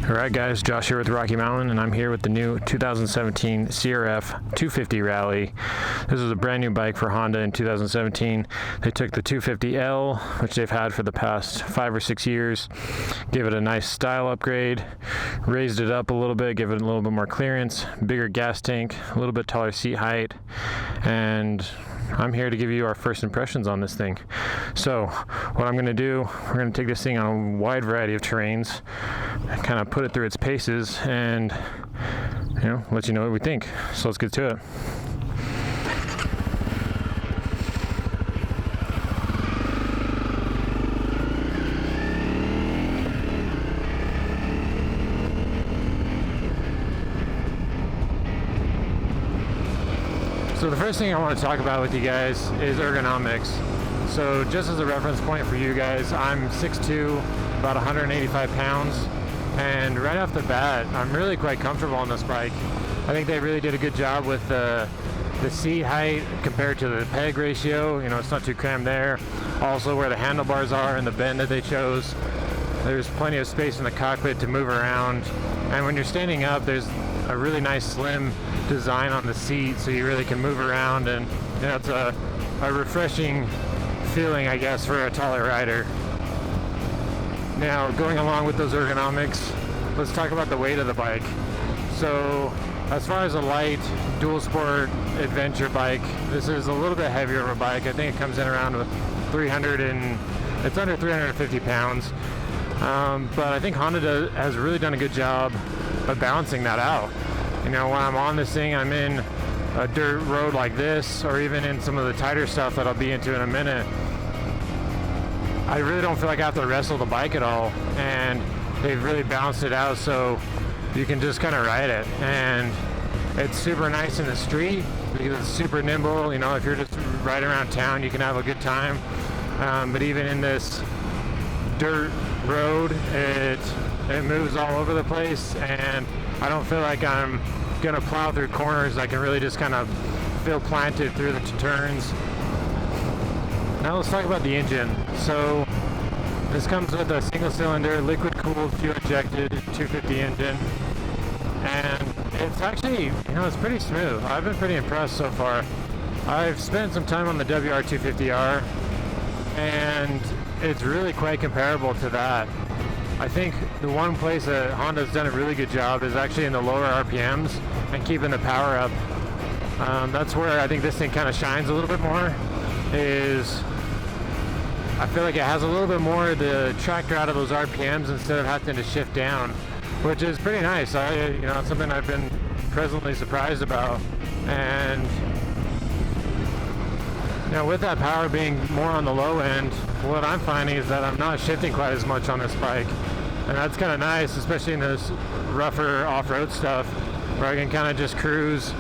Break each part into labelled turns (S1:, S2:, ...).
S1: Alright guys, Josh here with Rocky Mountain, and I'm here with the new 2017 CRF250 Rally. This is a brand new bike for Honda in 2017. They took the 250L, which they've had for the past 5 or 6 years, gave it a nice style upgrade, raised it up a little bit, gave it a little bit more clearance, bigger gas tank, a little bit taller seat height, and I'm here to give you our first impressions on this thing. So what I'm going to do, we're going to take this thing on a wide variety of terrains, kind of put it through its paces, and let you know what we think. So let's get to it. So the first thing I want to talk about with you guys is ergonomics. So just as a reference point for you guys, I'm 6'2", about 185 pounds, and right off the bat, I'm really quite comfortable on this bike. I think they really did a good job with the seat height compared to the peg ratio. It's not too crammed there. Also where the handlebars are and the bend that they chose, there's plenty of space in the cockpit to move around. And when you're standing up, there's a really nice slim design on the seat, so you really can move around, and it's a refreshing feeling, I guess, for a taller rider. Now, going along with those ergonomics, let's talk about the weight of the bike. So as far as a light dual sport adventure bike, this is a little bit heavier of a bike. I think it comes in around with it's under 350 pounds. But I think Honda has really done a good job of balancing that out. When I'm on this thing, I'm in a dirt road like this, or even in some of the tighter stuff that I'll be into in a minute, I really don't feel like I have to wrestle the bike at all, and they've really balanced it out so you can just kind of ride it. And it's super nice in the street because it's super nimble. If you're just riding around town, you can have a good time. But even in this dirt road, it moves all over the place, and I don't feel like I'm gonna plow through corners. I can really just kind of feel planted through the turns. Now let's talk about the engine. So this comes with a single cylinder, liquid cooled, fuel injected 250 engine, and it's actually, it's pretty smooth. I've been pretty impressed so far. I've spent some time on the WR250R, and it's really quite comparable to that. I think the one place that Honda's done a really good job is actually in the lower RPMs and keeping the power up. That's where I think this thing kind of shines a little bit more, is I feel like it has a little bit more of the tractor out of those RPMs instead of having to shift down, which is pretty nice. It's something I've been pleasantly surprised about. And with that power being more on the low end, what I'm finding is that I'm not shifting quite as much on this bike, and that's kind of nice, especially in this rougher off-road stuff where I can kind of just cruise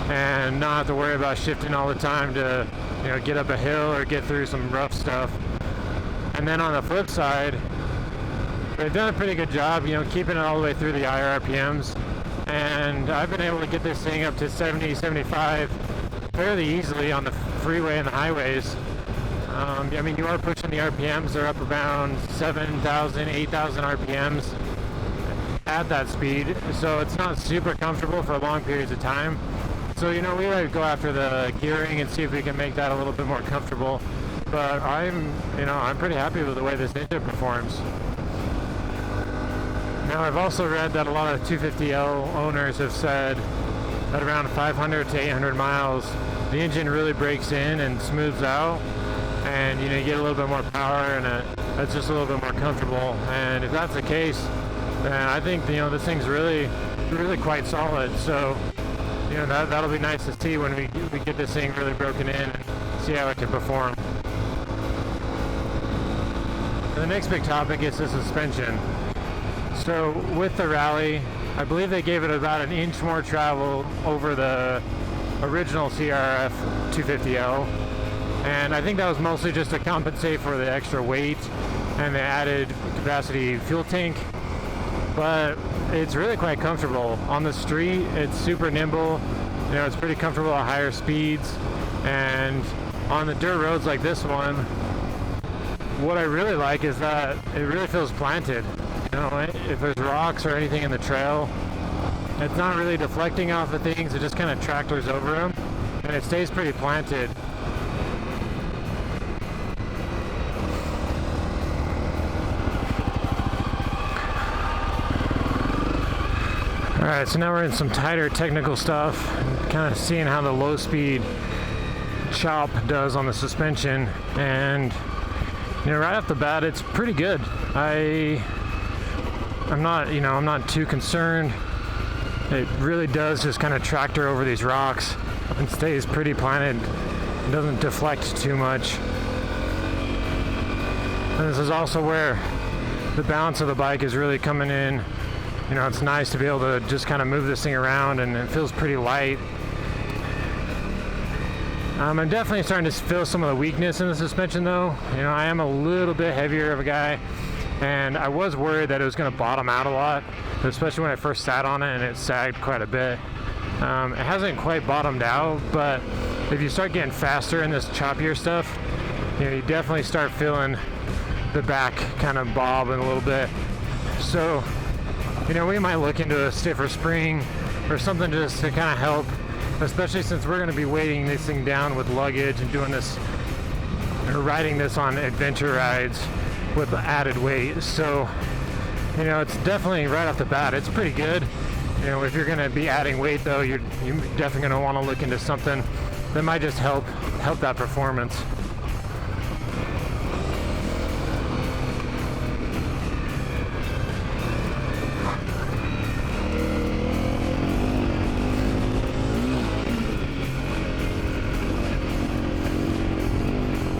S1: and not have to worry about shifting all the time to get up a hill or get through some rough stuff. And then on the flip side, they've done a pretty good job keeping it all the way through the higher RPMs, and I've been able to get this thing up to 70, 75 fairly easily on the freeway and the highways. You are pushing the RPMs. They're up around 7,000, 8,000 RPMs at that speed, so it's not super comfortable for long periods of time. So we gotta go after the gearing and see if we can make that a little bit more comfortable. But I'm pretty happy with the way this engine performs. Now, I've also read that a lot of 250L owners have said that around 500 to 800 miles, the engine really breaks in and smooths out, and you get a little bit more power, and it's just a little bit more comfortable. And if that's the case, then I think this thing's really quite solid. So that'll be nice to see when we get this thing really broken in and see how it can perform. And the next big topic is the suspension. So with the Rally, I believe they gave it about an inch more travel over the original CRF250L. And I think that was mostly just to compensate for the extra weight and the added capacity fuel tank. But it's really quite comfortable. On the street, it's super nimble. You know, it's pretty comfortable at higher speeds. And on the dirt roads like this one, what I really like is that it really feels planted. You know, if there's rocks or anything in the trail, it's not really deflecting off of things. It just kind of tractors over them, and it stays pretty planted. Alright, so now we're in some tighter technical stuff, kind of seeing how the low speed chop does on the suspension, and you know, right off the bat it's pretty good. I'm not too concerned. It really does just kind of tractor over these rocks and stays pretty planted. It doesn't deflect too much. And this is also where the balance of the bike is really coming in. You know, it's nice to be able to just kind of move this thing around, and it feels pretty light. I'm definitely starting to feel some of the weakness in the suspension though. You know, I am a little bit heavier of a guy, and I was worried that it was going to bottom out a lot, especially when I first sat on it and it sagged quite a bit. It hasn't quite bottomed out, but if you start getting faster in this choppier stuff, you know, you definitely start feeling the back kind of bobbing a little bit. So, you know, we might look into a stiffer spring or something just to kind of help, especially since we're going to be weighting this thing down with luggage and doing this, or riding this on adventure rides with added weight. So, you know, it's definitely right off the bat, it's pretty good. You know, if you're going to be adding weight though, you're definitely going to want to look into something that might just help that performance.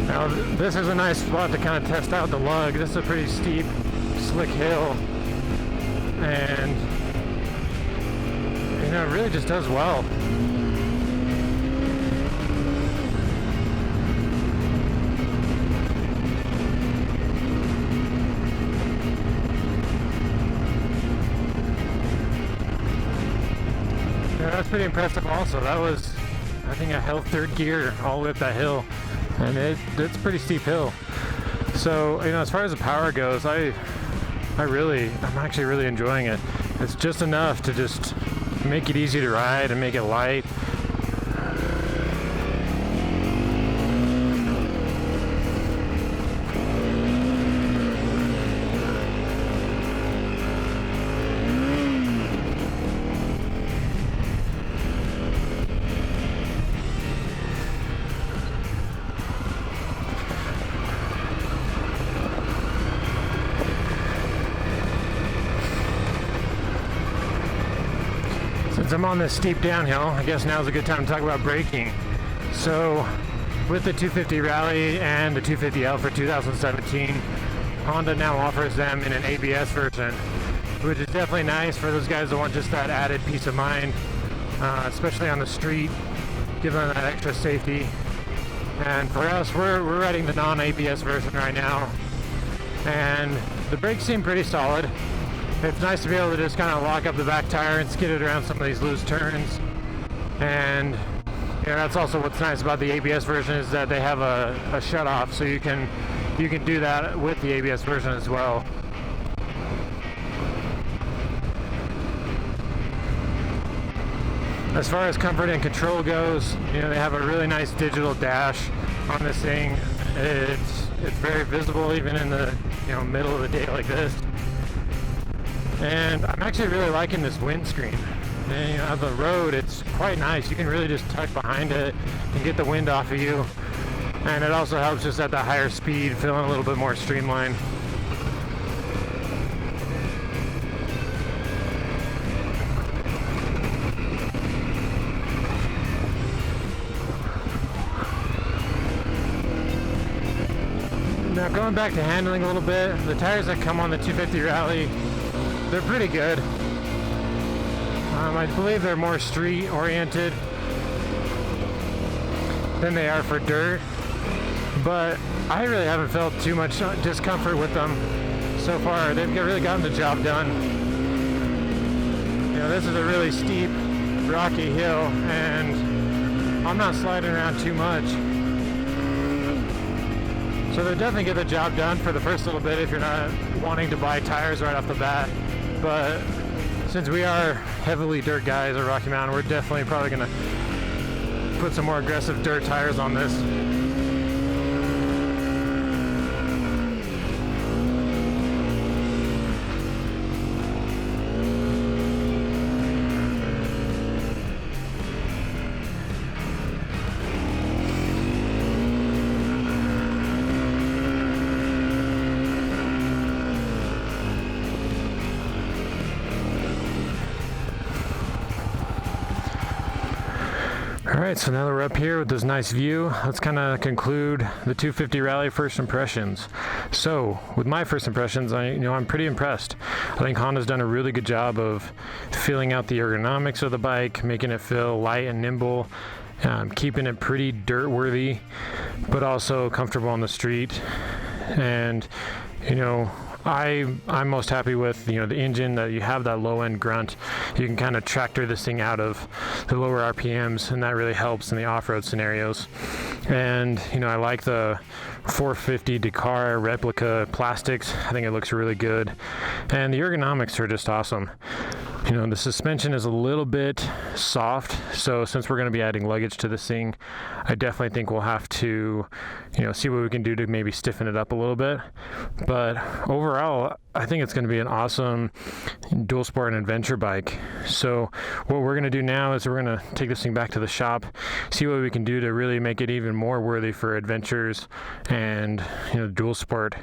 S1: Now, this is a nice spot to kind of test out the lug. This is a pretty steep, slick hill, and you know, it really just does well. Yeah, that's pretty impressive also. That was, I think, I held third gear all the way up that hill, and it's a pretty steep hill. So, you know, as far as the power goes, I'm actually really enjoying it. It's just enough to just make it easy to ride and make it light. Since I'm on this steep downhill, I guess now's a good time to talk about braking. So, with the 250 Rally and the 250L for 2017, Honda now offers them in an ABS version, which is definitely nice for those guys that want just that added peace of mind, especially on the street, give them that extra safety. And for us, we're riding the non-ABS version right now, and the brakes seem pretty solid. It's nice to be able to just kind of lock up the back tire and skid it around some of these loose turns. And you know, that's also what's nice about the ABS version, is that they have a shut off, so you can do that with the ABS version as well. As far as comfort and control goes, you know, they have a really nice digital dash on this thing. It's very visible even in the, you know, middle of the day like this. And I'm actually really liking this windscreen. And, you know, on the road, it's quite nice. You can really just tuck behind it and get the wind off of you. And it also helps just at the higher speed, feeling a little bit more streamlined. Now, going back to handling a little bit, the tires that come on the 250 Rally, they're pretty good. I believe they're more street oriented than they are for dirt. but I really haven't felt too much discomfort with them so far. They've really gotten the job done. You know, this is a really steep, rocky hill, and I'm not sliding around too much. So they definitely get the job done for the first little bit if you're not wanting to buy tires right off the bat. But since we are heavily dirt guys at Rocky Mountain, we're definitely probably going to put some more aggressive dirt tires on this. Alright, so now that we're up here with this nice view, let's kind of conclude the 250 Rally first impressions. So, with my first impressions, I'm pretty impressed. I think Honda's done a really good job of feeling out the ergonomics of the bike, making it feel light and nimble, keeping it pretty dirt worthy, but also comfortable on the street. And, I'm most happy with the engine, that you have that low end grunt. You can kind of tractor this thing out of the lower RPMs, and that really helps in the off-road scenarios. And I like the 450 Dakar replica plastics. I think it looks really good, and the ergonomics are just awesome. The suspension is a little bit soft, so since we're going to be adding luggage to this thing, I definitely think we'll have to, see what we can do to maybe stiffen it up a little bit. But overall, I think it's going to be an awesome dual sport and adventure bike. So what we're going to do now is we're going to take this thing back to the shop, see what we can do to really make it even more worthy for adventures and dual sport.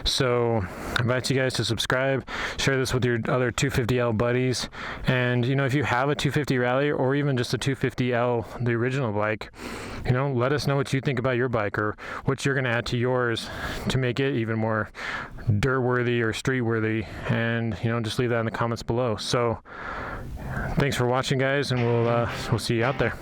S1: So I invite you guys to subscribe, share this with your other 250L buddies, and if you have a 250 Rally or even just a 250L, the original bike, let us know what you think about your bike or what you're going to add to yours to make it even more dirt worthy or street worthy, and just leave that in the comments below. So thanks for watching, guys, and we'll see you out there.